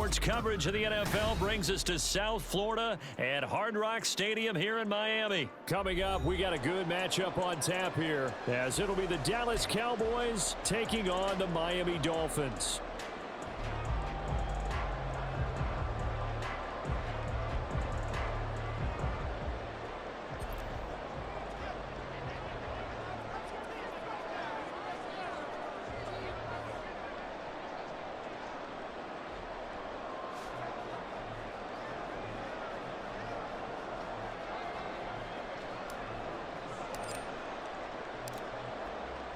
Sports coverage of the NFL brings us to South Florida at Hard Rock Stadium here in Miami. Coming up, we got a good matchup on tap here, as it'll be the Dallas Cowboys taking on the Miami Dolphins.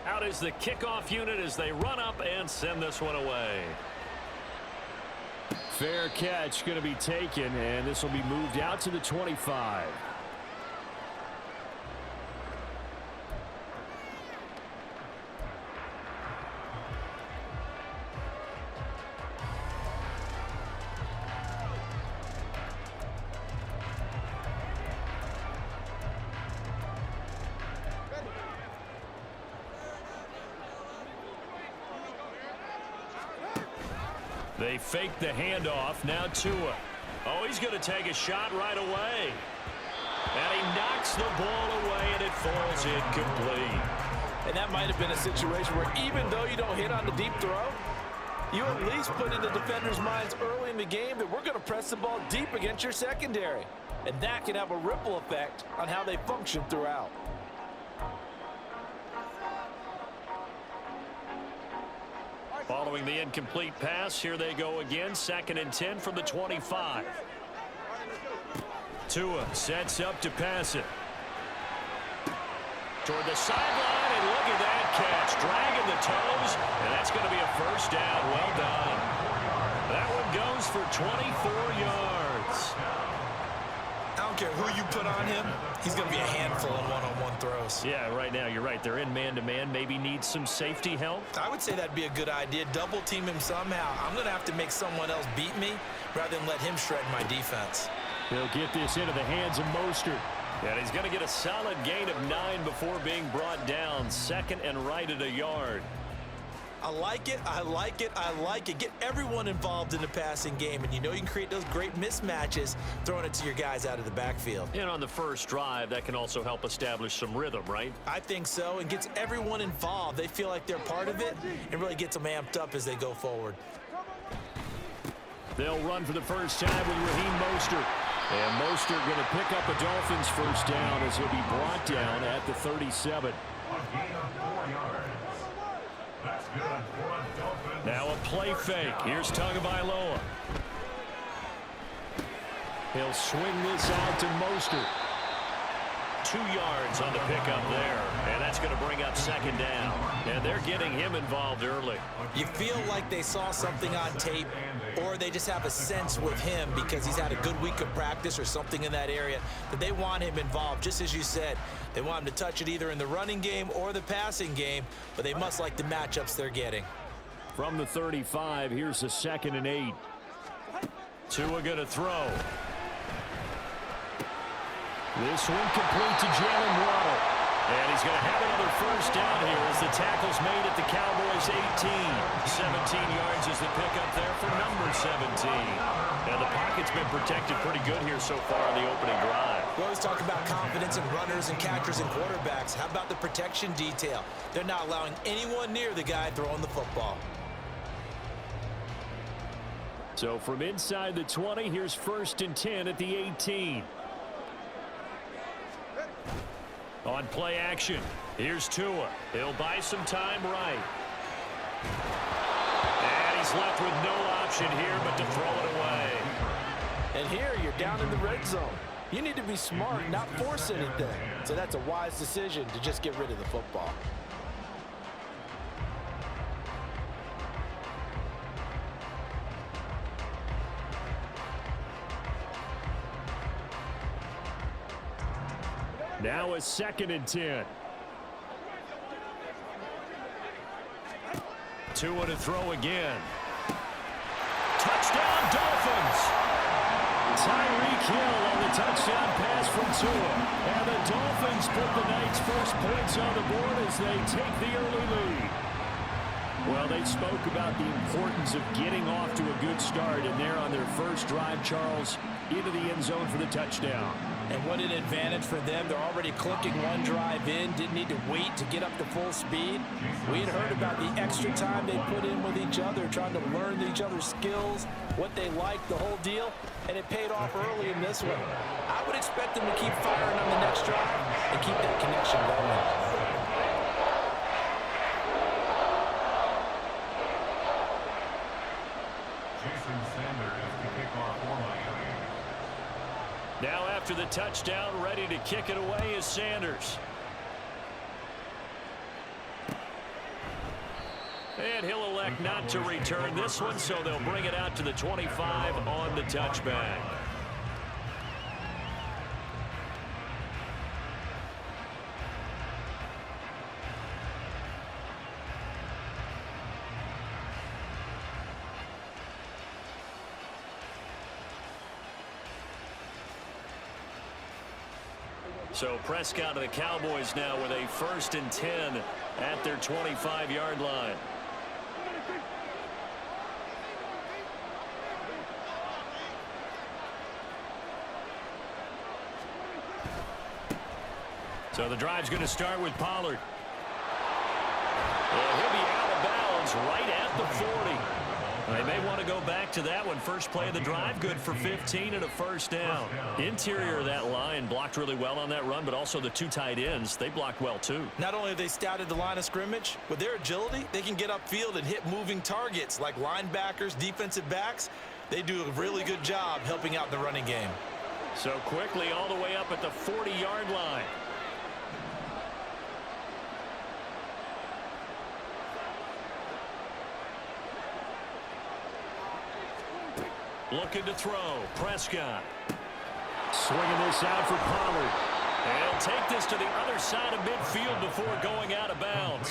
Out is the kickoff unit as they run up and send this one away. Fair catch going to be taken, and this will be moved out to the 25. They fake the handoff. Now Tua. Oh, he's going to take a shot right away. And he knocks the ball away, and it falls incomplete. And that might have been a situation where even though you don't hit on the deep throw, you at least put in the defender's minds early in the game that we're going to press the ball deep against your secondary. And that can have a ripple effect on how they function throughout. Following the incomplete pass, here they go again. 2nd and 10 from the 25. Tua sets up to pass it. Toward the sideline, and look at that catch. Dragging the toes, and that's going to be a first down. Well done. That one goes for 24 yards. I don't care who you put on him, he's going to be a handful in one-on-one throws. Yeah, right now, you're right. They're in man-to-man. Maybe needs some safety help. I would say that'd be a good idea. Double team him somehow. I'm going to have to make someone else beat me rather than let him shred my defense. He'll get this into the hands of Mostert. And he's going to get a solid gain of 9 before being brought down. 2nd and right at a yard. I like it, I like it, I like it. Get everyone involved in the passing game, and you know you can create those great mismatches throwing it to your guys out of the backfield. And on the first drive, that can also help establish some rhythm, right? I think so, and gets everyone involved. They feel like they're part of it, and really gets them amped up as they go forward. They'll run for the first time with Raheem Mostert. And Mostert going to pick up a Dolphins first down as he'll be brought down at the 37. Now a play fake. Here's Tagovailoa. He'll swing this out to Mostert. 2 yards on the pickup there. And that's going to bring up 2nd down. And they're getting him involved early. You feel like they saw something on tape, or they just have a sense with him because he's had a good week of practice or something in that area that they want him involved. Just as you said, they want him to touch it either in the running game or the passing game, but they must like the matchups they're getting. From the 35, here's a 2nd and 8. Tua going to throw. This one complete to Jalen Waddle. And he's going to have another first down here as the tackle's made at the Cowboys 18. 17 yards is the pickup there for number 17. And the pocket's been protected pretty good here so far on the opening drive. We always talk about confidence in runners and catchers and quarterbacks. How about the protection detail? They're not allowing anyone near the guy throwing the football. So from inside the 20, here's 1st and 10 at the 18. On play action, here's Tua. He'll buy some time right. And he's left with no option here but to throw it away. And here you're down in the red zone. You need to be smart, not force anything. So that's a wise decision to just get rid of the football. Now a 2nd and 10. Tua to throw again. Touchdown Dolphins! Tyreek Hill on the touchdown pass from Tua. And the Dolphins put the night's first points on the board as they take the early lead. Well, they spoke about the importance of getting off to a good start, and they're on their first drive, Charles, into the end zone for the touchdown. And what an advantage for them. They're already clicking one drive in, didn't need to wait to get up to full speed. We had heard about the extra time they put in with each other, trying to learn each other's skills, what they like, the whole deal, and it paid off early in this one. I would expect them to keep firing on the next drive and keep that connection going. Now after the touchdown, ready to kick it away is Sanders. And he'll elect not to return this one, so they'll bring it out to the 25 on the touchback. So Prescott of the Cowboys now with a 1st and 10 at their 25-yard line. So the drive's going to start with Pollard. Well, he'll be out of bounds right at the 40. They may want to go back to that one. First play of the drive, good for 15 and a 1st down. Interior of that line blocked really well on that run, but also the 2 tight ends, they blocked well too. Not only have they scouted the line of scrimmage, with their agility, they can get upfield and hit moving targets like linebackers, defensive backs. They do a really good job helping out in the running game. So quickly all the way up at the 40-yard line. Looking to throw. Prescott. Swinging this out for Pollard. And he'll take this to the other side of midfield before going out of bounds.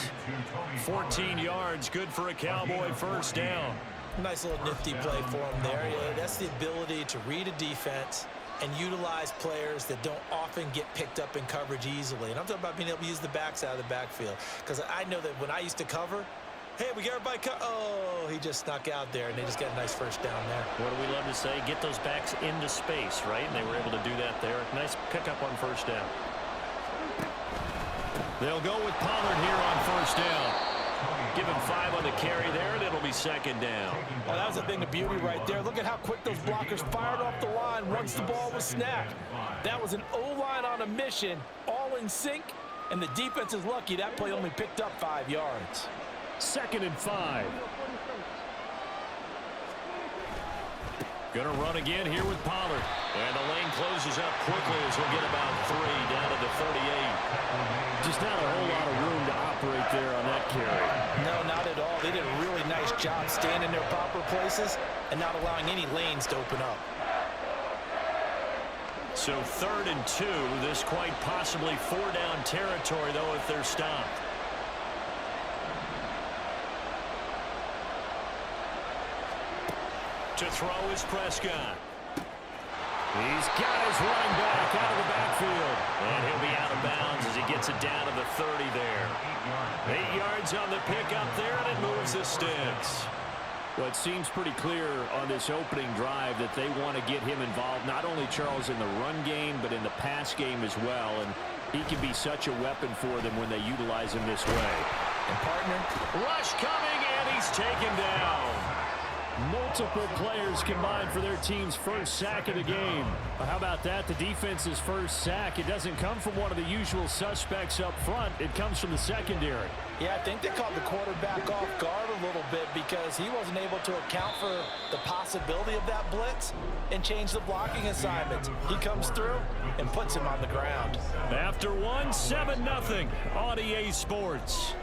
14 yards, good for a Cowboy 1st down. Nice little nifty play for him there. Yeah, that's the ability to read a defense and utilize players that don't often get picked up in coverage easily. And I'm talking about being able to use the backs out of the backfield. Because I know that when I used to cover, hey, we got everybody oh, he just snuck out there, and they just got a nice 1st down there. What do we love to say? Get those backs into space, right? And they were able to do that there. Nice pickup on 1st down. They'll go with Pollard here on 1st down. Give him 5 on the carry there, and it'll be 2nd down. Well, that was a thing of beauty right there. Look at how quick those blockers fired off the line once the ball was snapped. That was an O-line on a mission, all in sync, and the defense is lucky that play only picked up 5 yards. 2nd and 5. Gonna run again here with Pollard. And the lane closes up quickly as we'll get about 3 down to the 38. Just not a whole lot of room to operate there on that carry. No, not at all. They did a really nice job staying in their proper places and not allowing any lanes to open up. So 3rd and 2. This quite possibly 4-down territory, though, if they're stopped. To throw is Prescott. He's got his running back out of the backfield. And he'll be out of bounds as he gets it down to the 30 there. 8 yards on the pickup there, and it moves the sticks. Well, it seems pretty clear on this opening drive that they want to get him involved, not only, Charles, in the run game, but in the pass game as well. And he can be such a weapon for them when they utilize him this way. And, partner, rush coming, and he's taken down. Multiple players combined for their team's 1st sack of the game. How about that? The defense's 1st sack. It doesn't come from one of the usual suspects up front. It comes from the secondary. Yeah, I think they caught the quarterback off guard a little bit because he wasn't able to account for the possibility of that blitz and change the blocking assignments. He comes through and puts him on the ground. After 1, 7-0 on EA Sports.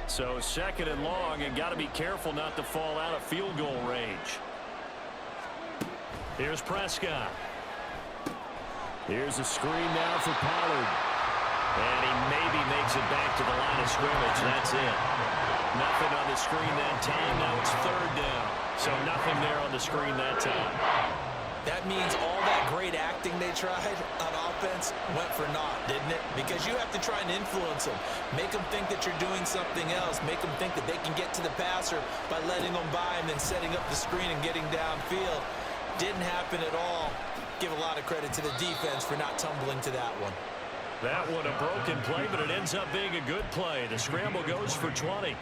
So 2nd and long, and got to be careful not to fall out of field goal range. Here's Prescott. Here's a screen now for Pollard. And he maybe makes it back to the line of scrimmage. That's it. Nothing on the screen that time. Now it's 3rd down. So nothing there on the screen that time. That means all that great acting they tried on offense went for naught, didn't it? Because you have to try and influence them. Make them think that you're doing something else. Make them think that they can get to the passer by letting them by and then setting up the screen and getting downfield. Didn't happen at all. Give a lot of credit to the defense for not tumbling to that one. That one a broken play, but it ends up being a good play. The scramble goes for 20.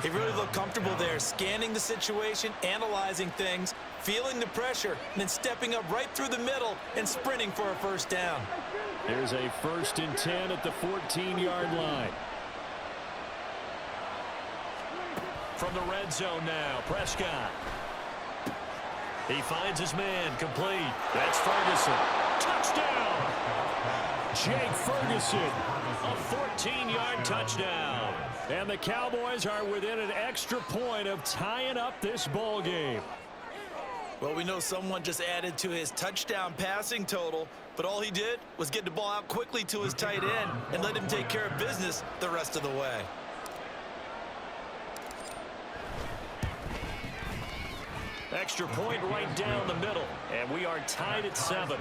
He really looked comfortable there, scanning the situation, analyzing things, feeling the pressure, and then stepping up right through the middle and sprinting for a first down. Here's a 1st and 10 at the 14-yard line. From the red zone now, Prescott. He finds his man, complete. That's Ferguson. Touchdown! Jake Ferguson, a 14-yard touchdown. And the Cowboys are within an extra point of tying up this ball game. Well, we know someone just added to his touchdown passing total, but all he did was get the ball out quickly to his tight end and let him take care of business the rest of the way. Extra point right down the middle, and we are tied at 7.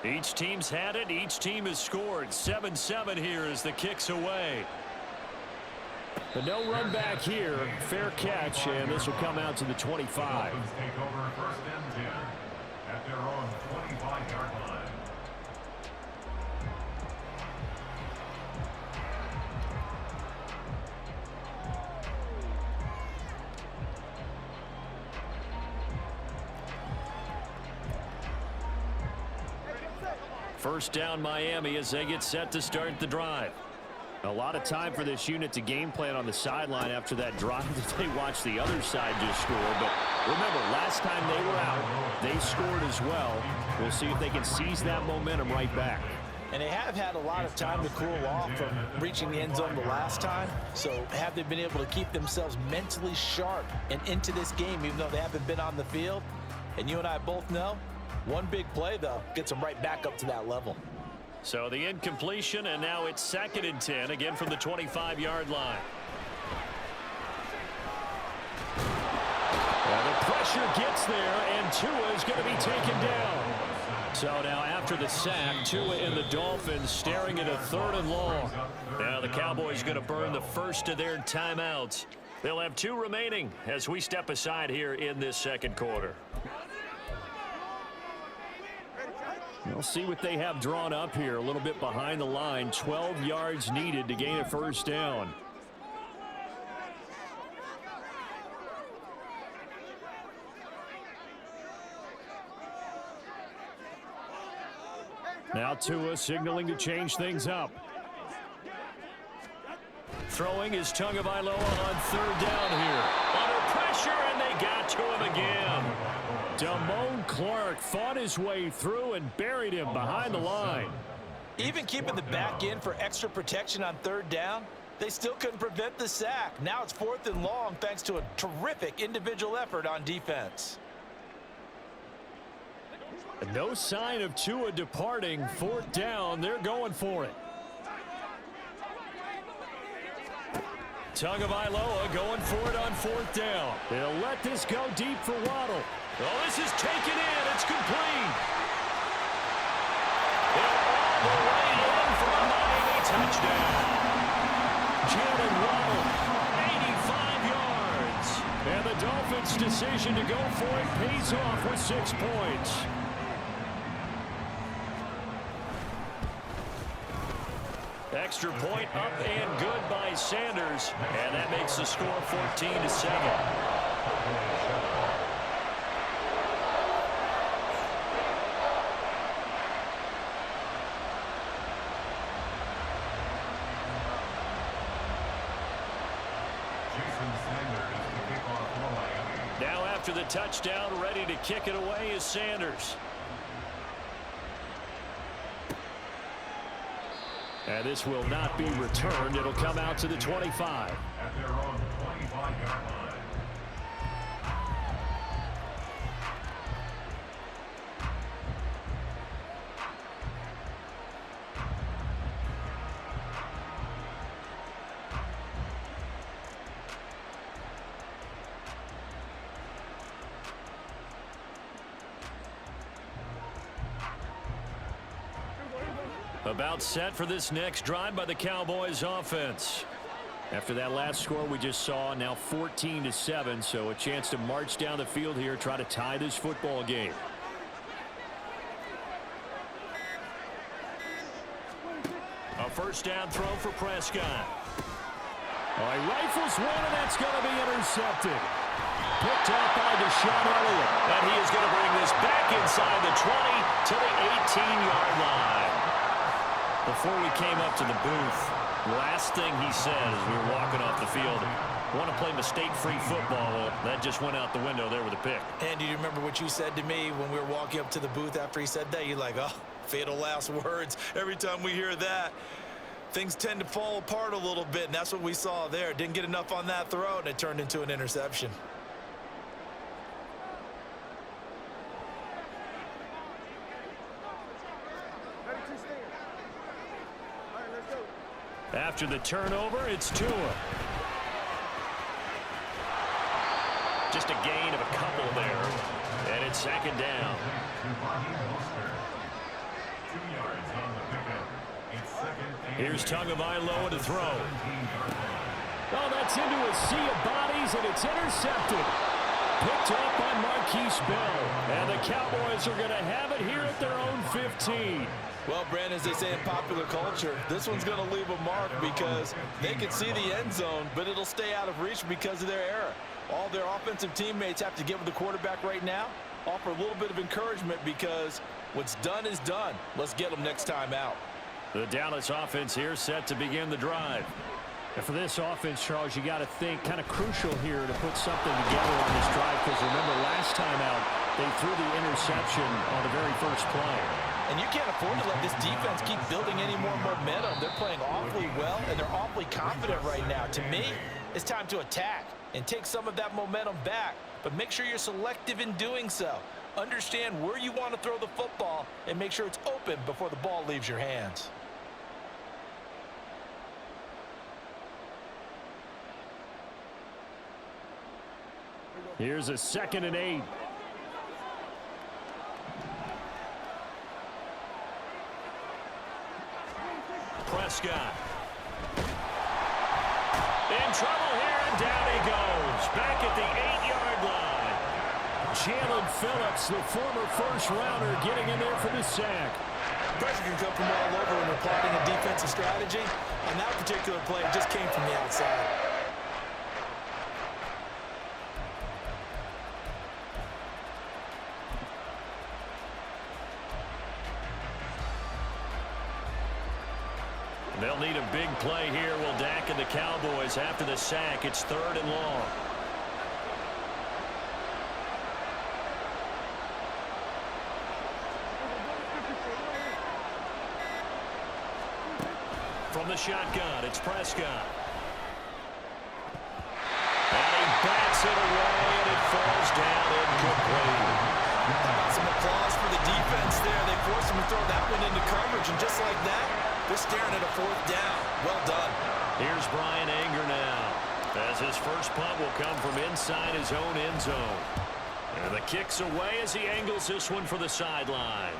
Each team's had it. Each team has scored. 7-7 here as the kick's away. But no run back here. Fair catch, and this will come out to the 25. Dolphins take over 1st and 10 at their own 25-yard line. First down Miami as they get set to start the drive. A lot of time for this unit to game plan on the sideline after that drive that they watched the other side just score. But remember, last time they were out, they scored as well. We'll see if they can seize that momentum right back. And they have had a lot of time to cool off from reaching the end zone the last time. So have they been able to keep themselves mentally sharp and into this game even though they haven't been on the field? And you and I both know, one big play, though, gets them right back up to that level. So the incompletion, and now it's 2nd and 10, again from the 25-yard line. Well, the pressure gets there, and Tua is going to be taken down. So now after the sack, Tua and the Dolphins staring at a 3rd and long. Now the Cowboys going to burn the first of their timeouts. They'll have 2 remaining as we step aside here in this 2nd quarter. We'll see what they have drawn up here. A little bit behind the line. 12 yards needed to gain a first down. Now Tua signaling to change things up. Throwing is Tagovailoa on 3rd down here. Under pressure, and they got to him again. Damone Clark fought his way through and buried him behind the line. Even keeping the back in for extra protection on 3rd down, they still couldn't prevent the sack. Now it's 4th and long thanks to a terrific individual effort on defense. No sign of Tua departing. 4th down, they're going for it. Tagovailoa going for it on 4th down. They'll let this go deep for Waddle. Oh, this is taken in. It's complete. They're all the way in for a Miami touchdown. Jalen Waddle, 85 yards. And the Dolphins' decision to go for it pays off with 6 points. Extra point up and good by Sanders. And that makes the score 14-7. Now after the touchdown, ready to kick it away is Sanders. And this will not be returned. It'll come out to the 25. At their own 25-yard line. About set for this next drive by the Cowboys offense. After that last score we just saw, now 14-7, so a chance to march down the field here, try to tie this football game. A first down throw for Prescott. Oh, he rifles one, and that's going to be intercepted. Picked off by Deshaun Elliott. And he is going to bring this back inside the 20 to the 18-yard line. Before we came up to the booth, last thing he said as we were walking off the field, want to play mistake-free football. Well, that just went out the window there with a pick. And do you remember what you said to me when we were walking up to the booth after he said that? You're like, oh, fatal last words. Every time we hear that, things tend to fall apart a little bit, and that's what we saw there. Didn't get enough on that throw, and it turned into an interception. After the turnover, it's Tua. Just a gain of a couple there. And it's second down. 2 yards on the pickup. It's second and Here's Tagovailoa to throw. Oh, that's into a sea of bodies, and it's intercepted. Picked up by Marquise Bell. And the Cowboys are going to have it here at their own 15. Well, Brandon, as they say in popular culture, this one's going to leave a mark because they can see the end zone, but it'll stay out of reach because of their error. All their offensive teammates have to get with the quarterback right now, offer a little bit of encouragement because what's done is done. Let's get them next time out. The Dallas offense here set to begin the drive. And for this offense, Charles, you got to think kind of crucial here to put something together on this drive because remember last time out, they threw the interception on the very first play. And you can't afford to let this defense keep building any more momentum. They're playing awfully well, and they're awfully confident right now. To me, it's time to attack and take some of that momentum back. But make sure you're selective in doing so. Understand where you want to throw the football and make sure it's open before the ball leaves your hands. Here's a 2nd and 8. Prescott. In trouble here, and down he goes. Back at the 8-yard line. Jalen Phillips, the former first-rounder, getting in there for the sack. Pressure can come from all over when you're plotting a defensive strategy. On that particular play, it just came from the outside. They'll need a big play here. Will Dak and the Cowboys after the sack. It's 3rd and long. From the shotgun, it's Prescott. And he bats it away, and it falls down incomplete. Some applause for the defense there. They forced him to throw that one into coverage, and just like that, they're staring at a 4th down. Well done. Here's Brian Anger now, as his first punt will come from inside his own end zone. And the kick's away as he angles this one for the sideline.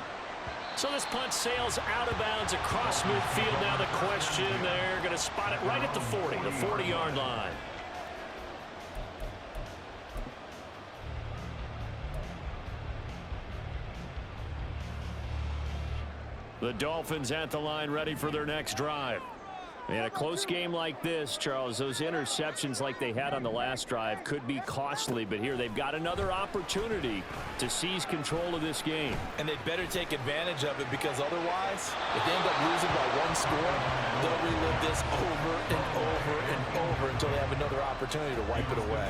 So this punt sails out of bounds across midfield. Now the question, they're going to spot it right at the 40, the 40-yard line. The Dolphins at the line ready for their next drive. In a close game like this, Charles, those interceptions like they had on the last drive could be costly, but here they've got another opportunity to seize control of this game. And they'd better take advantage of it because otherwise, if they end up losing by 1 score, they'll relive this over and over and over until they have another opportunity to wipe it away.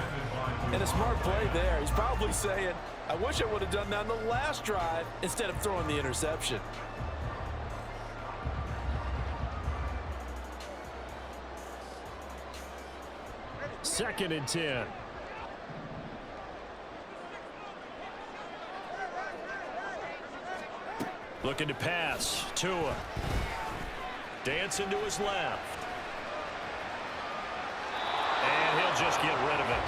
And a smart play there. He's probably saying, I wish I would have done that on the last drive instead of throwing the interception. 2nd and 10. Looking to pass. Tua. Dancing to his left. And he'll just get rid of it.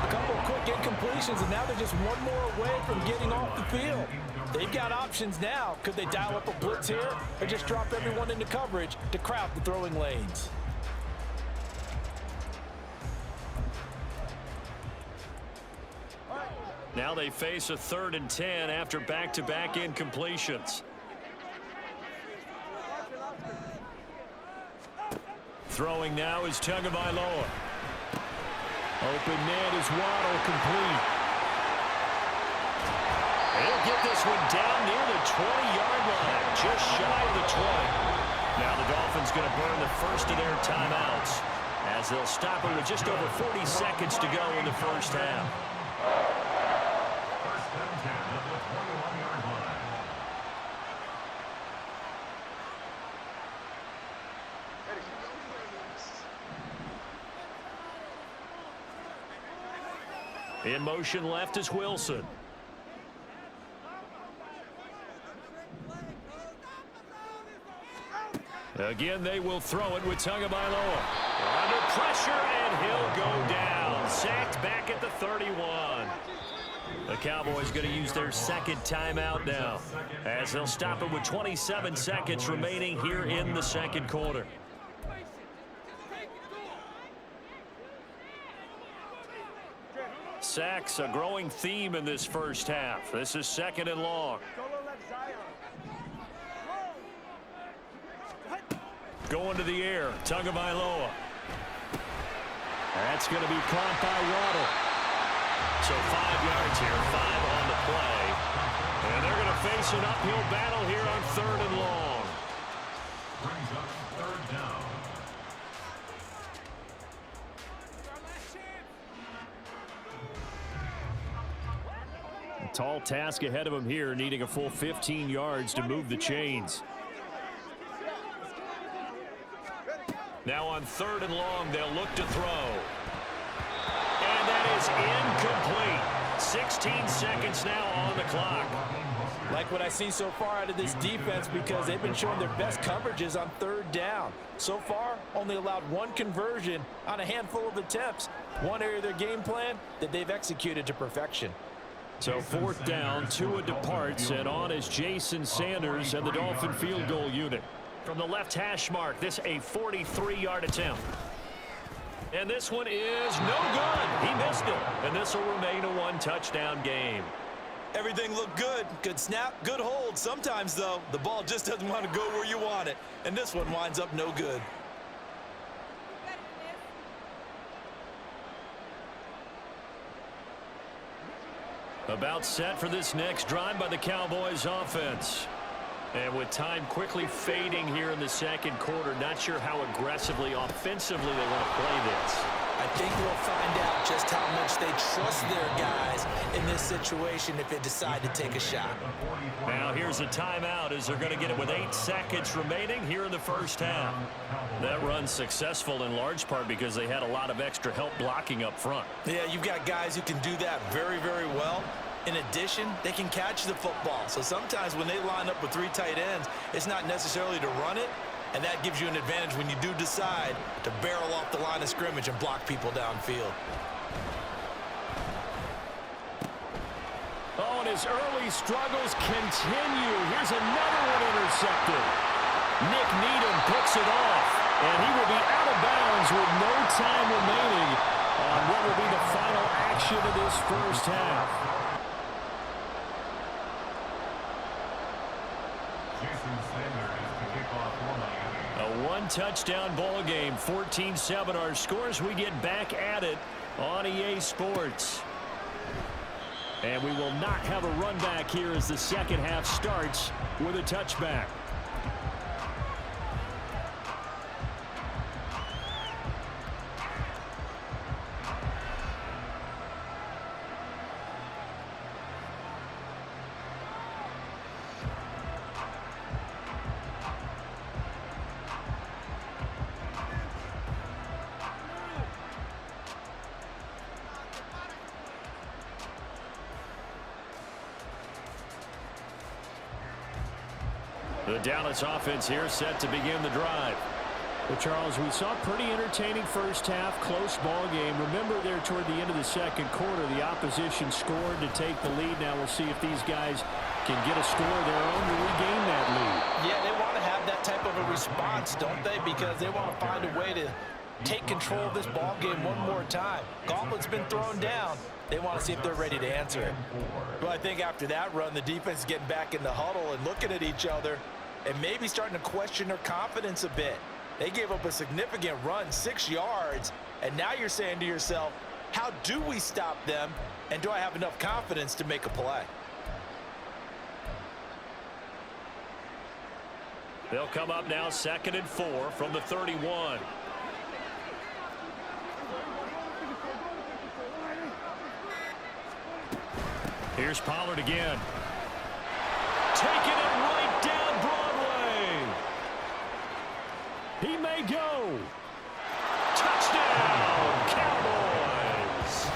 A couple of quick incompletions, and now they're just one more away from getting off the field. They've got options now. Could they dial up a blitz here or just drop everyone into coverage to crowd the throwing lanes? Now they face a 3rd and 10 after back-to-back incompletions. Throwing now is Tagovailoa. Open man is Waddle, complete. He'll get this one down near the 20-yard line, just shy of the 20. Now the Dolphins going to burn the first of their timeouts as they'll stop it with just over 40 seconds to go in the first half. First and 10 at the 21-yard line. In motion left is Wilson. Again, they will throw it with Tagovailoa. Under pressure, and he'll go down. Sacked back at the 31. The Cowboys going to use their 2nd timeout now, as they'll stop it with 27 seconds remaining here in the 2nd quarter. Sacks, a growing theme in this first half. This is 2nd and long. Going to the air, Tagovailoa. That's going to be caught by Waddle. So 5 yards here, 5 on the play. And they're going to face an uphill battle here on 3rd and long. Brings up 3rd down. A tall task ahead of him here, needing a full 15 yards to move the chains. Now on 3rd and long, they'll look to throw. And that is incomplete. 16 seconds now on the clock. Like what I've seen so far out of this defense, because they've been showing their best coverages on 3rd down. So far, only allowed 1 conversion on a handful of attempts. One area of their game plan that they've executed to perfection. So 4th down, Tua departs, and on is Jason Sanders and the Dolphin field goal unit. From the left hash mark, this a 43-yard attempt. And this one is no good. He missed it. And this will remain a 1-touchdown game. Everything looked good. Good snap, good hold. Sometimes, though, the ball just doesn't want to go where you want it. And this one winds up no good. About set for this next drive by the Cowboys offense. And with time quickly fading here in the 2nd quarter, not sure how aggressively, offensively they want to play this. I think we'll find out just how much they trust their guys in this situation if they decide to take a shot. Now here's a timeout as they're going to get it with 8 seconds remaining here in the first half. That run's successful in large part because they had a lot of extra help blocking up front. Yeah, you've got guys who can do that very, very well. In addition, they can catch the football. So sometimes when they line up with 3 tight ends, it's not necessarily to run it, and that gives you an advantage when you do decide to barrel off the line of scrimmage and block people downfield. Oh, and his early struggles continue. Here's another one intercepted. Nick Needham picks it off, and he will be out of bounds with no time remaining on what will be the final action of this first half. A 1-touchdown ball game, 14-7 our scores. We get back at it on EA Sports. And we will not have a run back here as the 2nd half starts with a touchback. The Dallas offense here set to begin the drive. Well, Charles, we saw a pretty entertaining first half, close ball game. Remember there toward the end of the second quarter, the opposition scored to take the lead. Now we'll see if these guys can get a score of their own to regain that lead. Yeah, they want to have that type of a response, don't they? Because they want to find a way to take control of this ball game one more time. Gauntlet's been thrown down. They want to see if they're ready to answer it. Well, I think after that run, the defense is getting back in the huddle and looking at each other and maybe starting to question their confidence a bit. They gave up a significant run, 6 yards, and now you're saying to yourself, how do we stop them, and do I have enough confidence to make a play? They'll come up now 2nd and 4 from the 31. Here's Pollard again. Taking it right down Broadway. He may go. Touchdown, Cowboys.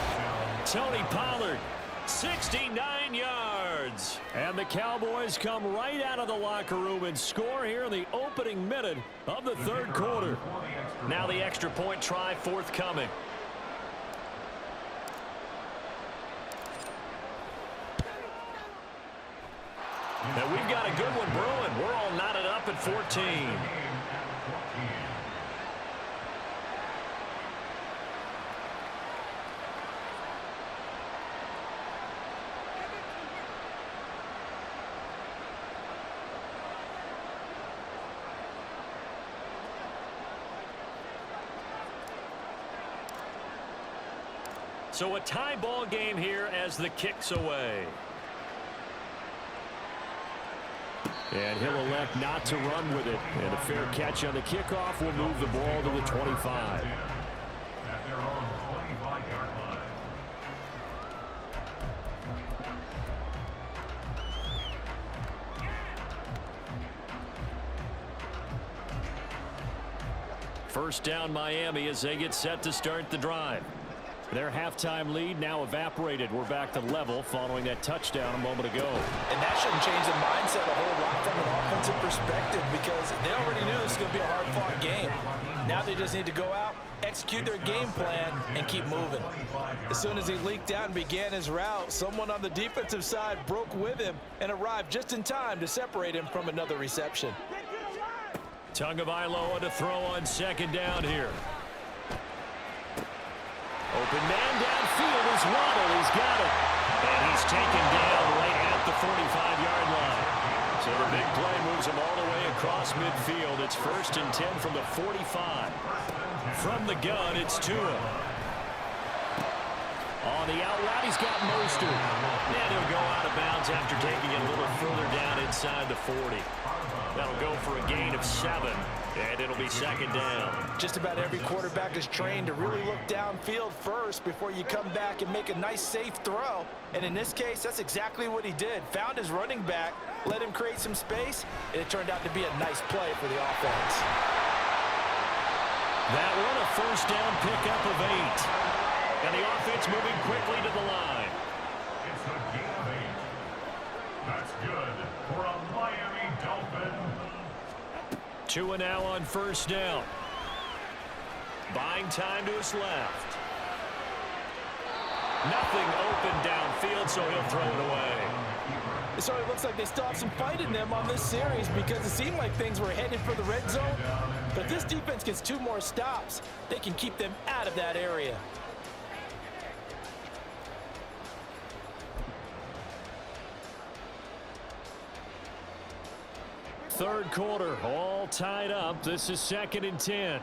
Tony Pollard, 69 yards. And the Cowboys come right out of the locker room and score here in the opening minute of the third quarter. Now the extra point try forthcoming. And we've got a good one brewing. We're all knotted up at 14. So a tie ball game here as the kick's away. And he'll elect not to run with it. And a fair catch on the kickoff will move the ball to the 25. At their own 25-yard line. First down Miami as they get set to start the drive. Their halftime lead now evaporated. We're back to level following that touchdown a moment ago. And that shouldn't change the mindset a whole lot from an offensive perspective because they already knew this was going to be a hard-fought game. Now they just need to go out, execute their game plan, and keep moving. As soon as he leaked out and began his route, someone on the defensive side broke with him and arrived just in time to separate him from another reception. Tagovailoa to throw on second down here. Open man downfield is Waddle. He's got it. And he's taken down right at the 45-yard line. So the big play moves him all the way across midfield. It's 1st and 10 from the 45. From the gun, it's Tua. On the out route, he's got Mostert. And he'll go out of bounds after taking it a little further down inside the 40. That'll go for a gain of 7. And it'll be 2nd down. Just about every quarterback is trained to really look downfield first before you come back and make a nice, safe throw. And in this case, that's exactly what he did. Found his running back, let him create some space, and it turned out to be a nice play for the offense. That one a first down pickup of 8. And the offense moving quickly to the line. It's a gain of 8. That's good for a Miami Dolphin. Tua now on first down. Buying time to his left. Nothing open downfield, so he'll throw it away. So it looks like they still have some fight in them on this series because it seemed like things were headed for the red zone. But if this defense gets 2 more stops, they can keep them out of that area. Third quarter, all tied up. This is 2nd and 10.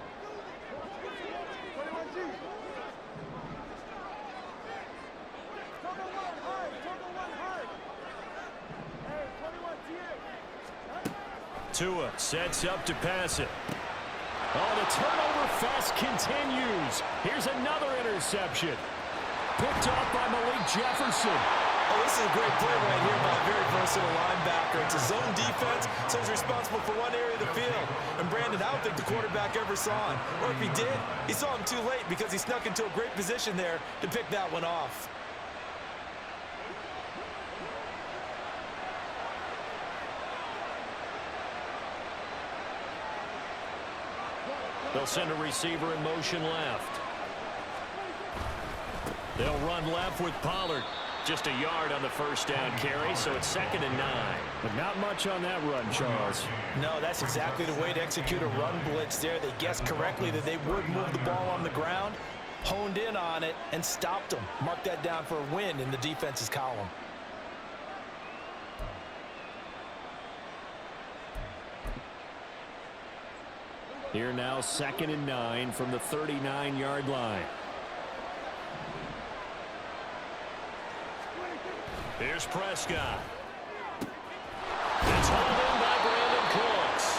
Tua sets up to pass it. Oh, the turnover fest continues. Here's another interception. Picked off by Malik Jefferson. Oh, this is a great play right here by a very versatile linebacker. It's a zone defense, so he's responsible for one area of the field. And Brandon, I don't think the quarterback ever saw him. Or if he did, he saw him too late because he snuck into a great position there to pick that one off. They'll send a receiver in motion left. They'll run left with Pollard. Just a yard on the first down carry, so it's 2nd and 9. But not much on that run, Charles. No, that's exactly the way to execute a run blitz there. They guessed correctly that they would move the ball on the ground, honed in on it, and stopped them. Mark that down for a win in the defense's column. Here now, 2nd and 9 from the 39-yard line. Here's Prescott. It's hauled in by Brandon Cooks.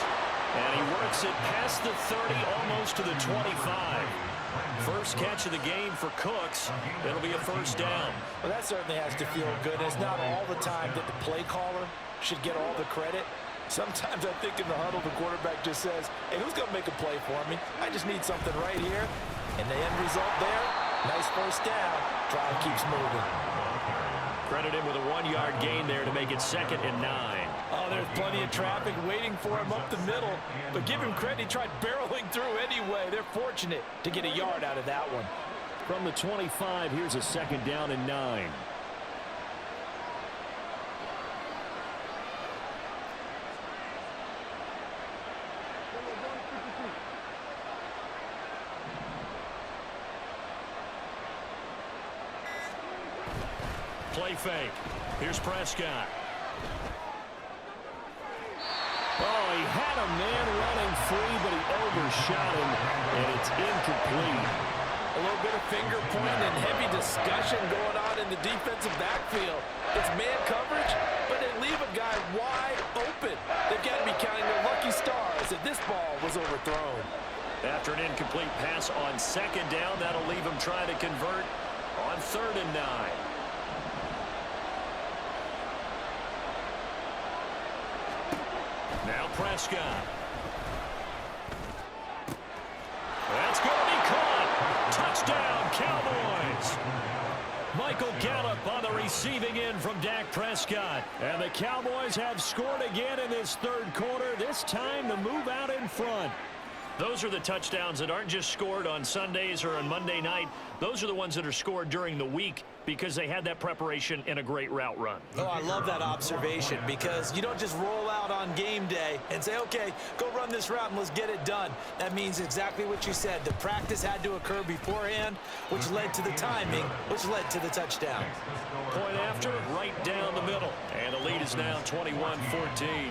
And he works it past the 30, almost to the 25. First catch of the game for Cooks. It'll be a first down. Well, that certainly has to feel good. It's not all the time that the play caller should get all the credit. Sometimes I think in the huddle, the quarterback just says, hey, who's going to make a play for me? I just need something right here. And the end result there, nice first down. Drive keeps moving. Credit him with a 1-yard gain there to make it 2nd and 9. Oh, there's plenty of traffic waiting for him up the middle. But give him credit, he tried barreling through anyway. They're fortunate to get a yard out of that one. From the 25, here's a 2nd down and 9. Play fake. Here's Prescott. Oh, he had a man running free, but he overshot him, and it's incomplete. A little bit of finger pointing and heavy discussion going on in the defensive backfield. It's man coverage, but they leave a guy wide open. They've got to be counting their lucky stars that this ball was overthrown. After an incomplete pass on 2nd down, that'll leave him trying to convert on 3rd and 9. Now Prescott. That's going to be caught. Touchdown, Cowboys. Michael Gallup on the receiving end from Dak Prescott. And the Cowboys have scored again in this 3rd quarter, this time to move out in front. Those are the touchdowns that aren't just scored on Sundays or on Monday night. Those are the ones that are scored during the week because they had that preparation in a great route run. Oh, I love that observation because you don't just roll out on game day and say, okay, go run this route and let's get it done. That means exactly what you said. The practice had to occur beforehand, which led to the timing, which led to the touchdown. Point after, right down the middle. And the lead is now 21-14.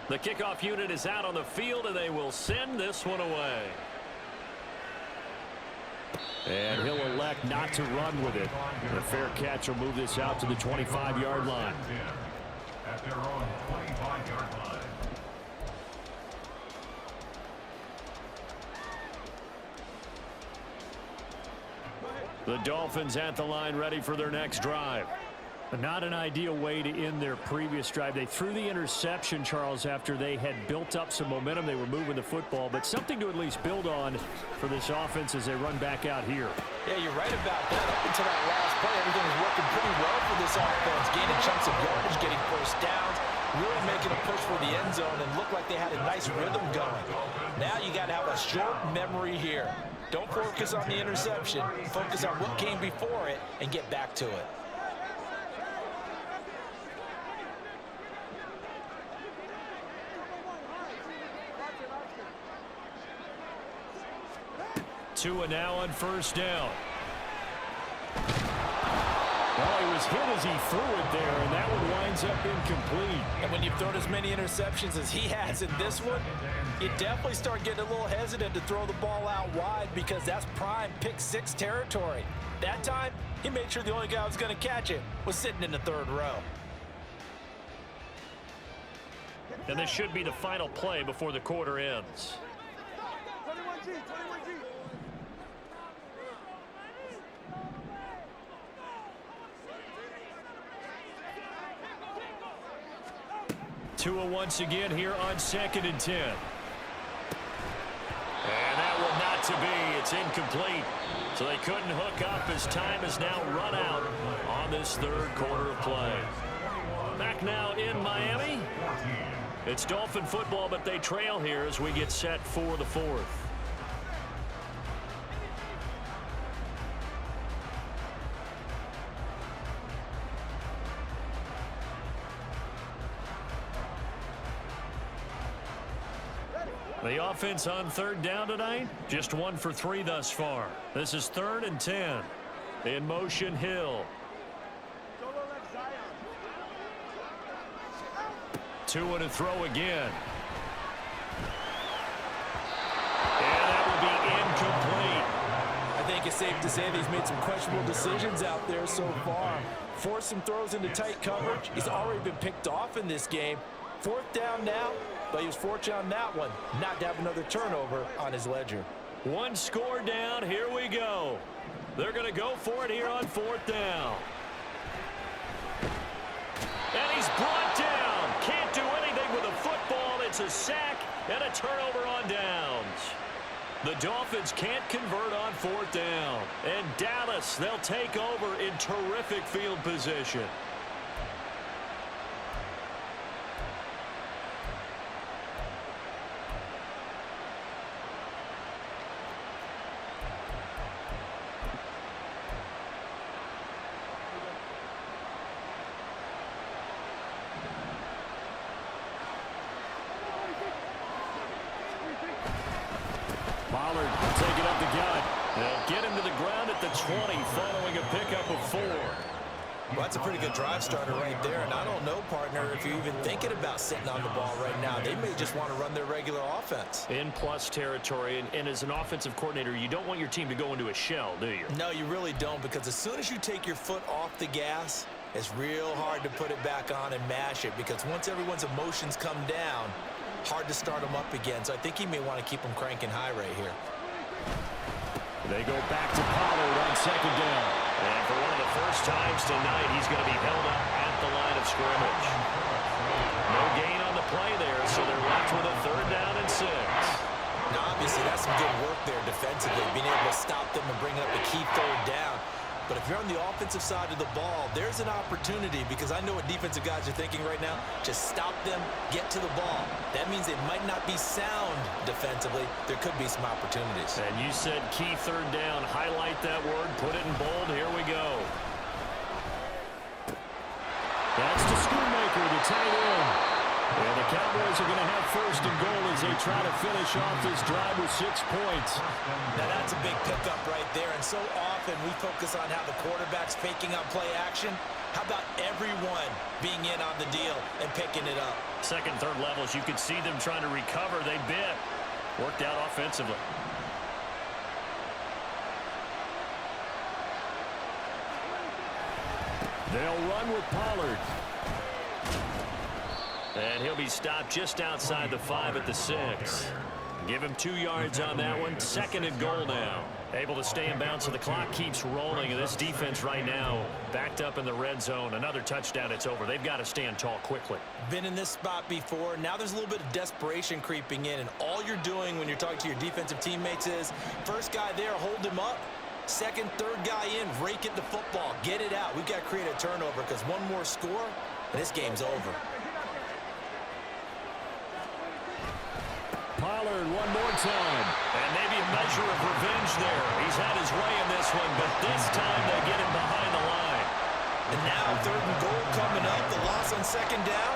The kickoff unit is out on the field, and they will send this one away. And he'll elect not to run with it. The fair catch will move this out to the 25-yard line. At their own 25-yard line. The Dolphins at the line, ready for their next drive. Not an ideal way to end their previous drive. They threw the interception, Charles, after they had built up some momentum. They were moving the football, but something to at least build on for this offense as they run back out here. Yeah, you're right about that. Up until that last play, everything was working pretty well for this offense. Gaining chunks of yardage, getting first downs, really making a push for the end zone, and looked like they had a nice rhythm going. Now you got to have a short memory here. Don't focus on the interception. Focus on what came before it and get back to it. Tua now on first down. Well, he was hit as he threw it there, and that one winds up incomplete. And when you've thrown as many interceptions as he has in this one, you definitely start getting a little hesitant to throw the ball out wide because that's prime pick six territory. That time, he made sure the only guy who was going to catch it was sitting in the 3rd row. And this should be the final play before the quarter ends. 21G. 2-0 once again here on 2nd and 10. not to be. It's incomplete. So they couldn't hook up as time is now run out on this third quarter of play. Back now in Miami. It's Dolphin football, but they trail here as we get set for the fourth. The offense on third down tonight, just 1 for 3 thus far. This is 3rd and 10. In motion, Hill. Two and a throw again. And that will be incomplete. I think it's safe to say that he's made some questionable decisions out there so far. Forced some throws into tight coverage. He's already been picked off in this game. 4th down now, but he was fortunate on that one not to have another turnover on his ledger. One score down. Here we go. They're going to go for it here on 4th down. And he's brought down. Can't do anything with a football. It's a sack and a turnover on downs. The Dolphins can't convert on 4th down. And Dallas, they'll take over in terrific field position. Pollard will take it up the gut. They'll get him to the ground at the 20 following a pickup of 4. Well, that's a pretty good drive starter right there. And I don't know, partner, if you're even thinking about sitting on the ball right now. They may just want to run their regular offense. In plus territory. And as an offensive coordinator, you don't want your team to go into a shell, do you? No, you really don't, because as soon as you take your foot off the gas, it's real hard to put it back on and mash it, because once everyone's emotions come down, hard to start them up again. So I think he may want to keep them cranking high right here. They go back to Pollard on 2nd down. And for one of the first times tonight, he's going to be held up at the line of scrimmage. No gain on the play there, so they're left with a 3rd down and 6. Now, obviously, that's some good work there defensively, being able to stop them and bring up a key 3rd down. But if you're on the offensive side of the ball, there's an opportunity, because I know what defensive guys are thinking right now. Just stop them, get to the ball. That means they might not be sound defensively. There could be some opportunities. And you said key 3rd down. Highlight that word. Put it in bold. Here we go. That's to Schoonmaker, the tight end. And the Cowboys are going to have 1st and goal as they try to finish off this drive with 6 points. Now, that's a big pickup right there. And so often we focus on how the quarterback's faking on play action. How about everyone being in on the deal and picking it up? 2nd, 3rd levels, you could see them trying to recover. They bit. Worked out offensively. They'll run with Pollard. And he'll be stopped just outside the 5 at the 6. Give him 2 yards on that one. 2nd and goal now. Able to stay in bounds, so the clock keeps rolling. And this defense right now backed up in the red zone. Another touchdown, it's over. They've got to stand tall quickly. Been in this spot before. Now there's a little bit of desperation creeping in. And all you're doing when you're talking to your defensive teammates is, first guy there, hold him up. 2nd, 3rd guy in, rake at the football. Get it out. We've got to create a turnover, because one more score, and this game's over. Pollard one more time. And maybe a measure of revenge there. He's had his way in this one, but this time they get him behind the line. And now 3rd and goal coming up. The loss on 2nd down.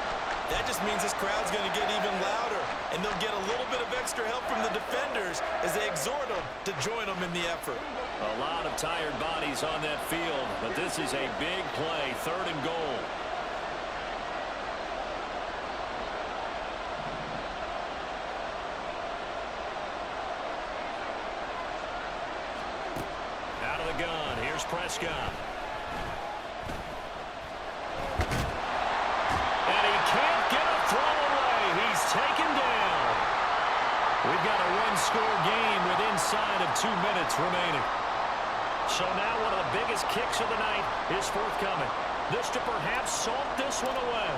That just means this crowd's going to get even louder. And they'll get a little bit of extra help from the defenders as they exhort them to join them in the effort. A lot of tired bodies on that field, but this is a big play. 3rd and goal. Out of the gun, here's Prescott. And he can't get a throw away. He's taken down. We've got a one-score game with inside of 2 minutes remaining. So now one of the biggest kicks of the night is forthcoming. This to perhaps salt this one away.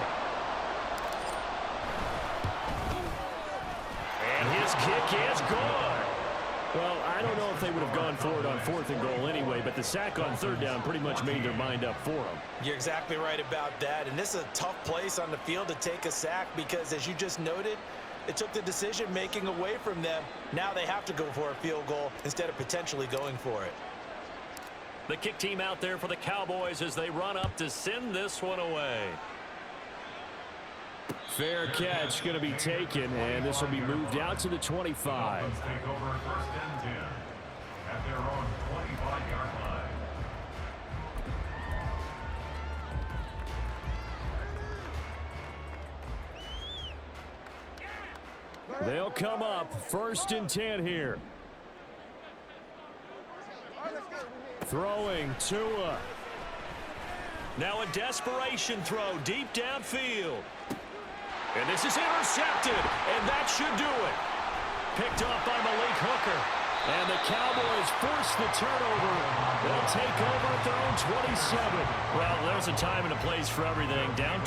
And his kick is good. Well, I don't know if they would have gone for it on 4th and goal anyway, but the sack on 3rd down pretty much made their mind up for them. You're exactly right about that. And this is a tough place on the field to take a sack because, as you just noted, it took the decision-making away from them. Now they have to go for a field goal instead of potentially going for it. The kick team out there for the Cowboys as they run up to send this one away. Fair catch going to be taken, and this will be moved out to the 25. Dolphins take over 1st and 10 at their own 25-yard line. They'll come up 1st and 10 here. Throwing Tua. Now a desperation throw deep downfield. And this is intercepted, and that should do it. Picked off by Malik Hooker. And the Cowboys force the turnover. They'll take over at their own 27. Well, there's a time and a place for everything. Down